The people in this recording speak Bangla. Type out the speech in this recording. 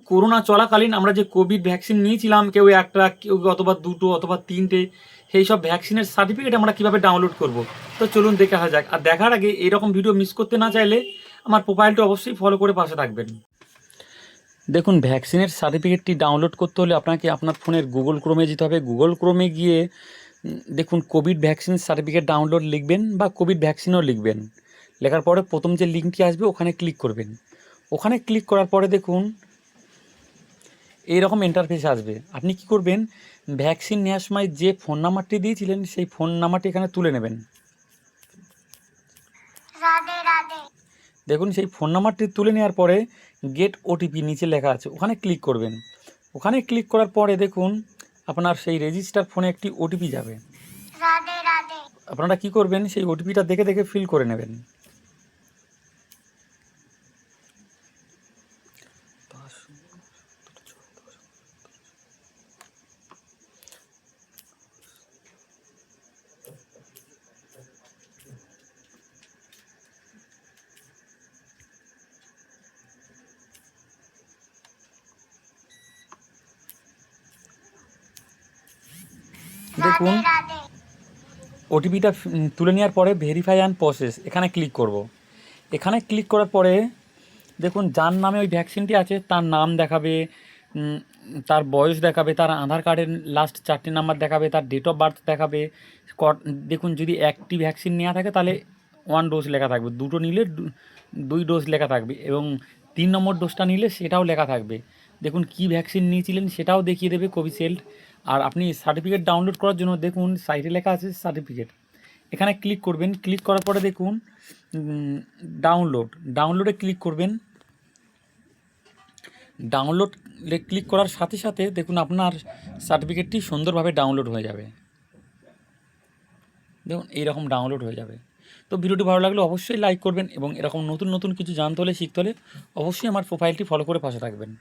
করোনা চলাকালীন আমরা যে কোভিড ভ্যাকসিন নিয়েছিলাম, কেউ একটা, কেউ অথবা দুটো অথবা তিনটে, সেই সব ভ্যাকসিনের সার্টিফিকেট আমরা কীভাবে ডাউনলোড করব, তো চলুন দেখা যাক। আর দেখার আগে এরকম ভিডিও মিস করতে না চাইলে আমার প্রোফাইলটা অবশ্যই ফলো করে পাশে থাকবেন। দেখুন, ভ্যাকসিনের সার্টিফিকেটটি ডাউনলোড করতে হলে আপনাকে আপনার ফোনের গুগল ক্রোমে যেতে হবে। গুগল ক্রোমে গিয়ে দেখুন কোভিড ভ্যাকসিন সার্টিফিকেট ডাউনলোড লিখবেন বা কোভিড ভ্যাকসিনও লিখবেন। লেখার পরে প্রথম যে লিঙ্কটি আসবে ওখানে ক্লিক করবেন। ওখানে ক্লিক করার পরে দেখুন এইরকম ইন্টারফেস আসবে। আপনি কি করবেন, ভ্যাকসিন নেওয়ার সময় যে ফোন নাম্বারটি দিয়েছিলেন সেই ফোন নাম্বারটি এখানে তুলে নেবেন। দেখুন সেই ফোন নাম্বারটি তুলে নেওয়ার পরে গেট ওটিপি নিচে লেখা আছে, ওখানে ক্লিক করবেন। ওখানে ক্লিক করার পরে দেখুন আপনার সেই রেজিস্টার ফোনে একটি ওটিপি যাবে। আপনারা কি করবেন, সেই ওটিপিটা দেখে দেখে ফিল করে নেবেন। দেখুন ওটিপিটা তুলে নেওয়ার পরে ভেরিফাই অ্যান্ড প্রসেস এখানে ক্লিক করব। এখানে ক্লিক করার পরে দেখুন যার নামে ওই ভ্যাকসিনটি আছে তার নাম দেখাবে, তার বয়স দেখাবে, তার আধার কার্ডের লাস্ট 4টি নাম্বার দেখাবে, তার ডেট অফ বার্থ দেখাবে। দেখুন যদি একটি ভ্যাকসিন নেওয়া থাকে তাহলে 1 ডোজ লেখা থাকবে, দুটো নিলে 2 ডোজ লেখা থাকবে, এবং 3 নম্বর ডোজটা নিলে সেটাও লেখা থাকবে। দেখুন কি ভ্যাকসিন নিয়েছিলেন সেটাও দেখিয়ে দেবে কোভিশিল্ড। আর আপনি সার্টিফিকেট ডাউনলোড করার জন্য দেখুন সাইটে লেখা আছে সার্টিফিকেট, এখানে ক্লিক করবেন। ক্লিক করার পরে দেখুন ডাউনলোডে ক্লিক করবেন। ডাউনলোডে ক্লিক করার সাথে সাথে দেখুন আপনার সার্টিফিকেটটি সুন্দরভাবে ডাউনলোড হয়ে যাবে। দেখুন এইরকম ডাউনলোড হয়ে যাবে। তো ভিডিওটি ভালো লাগলে অবশ্যই লাইক করবেন, এবং এরকম নতুন নতুন কিছু জানতে হলে শিখতে হলে অবশ্যই আমার প্রোফাইলটি ফলো করে পাশে থাকবেন।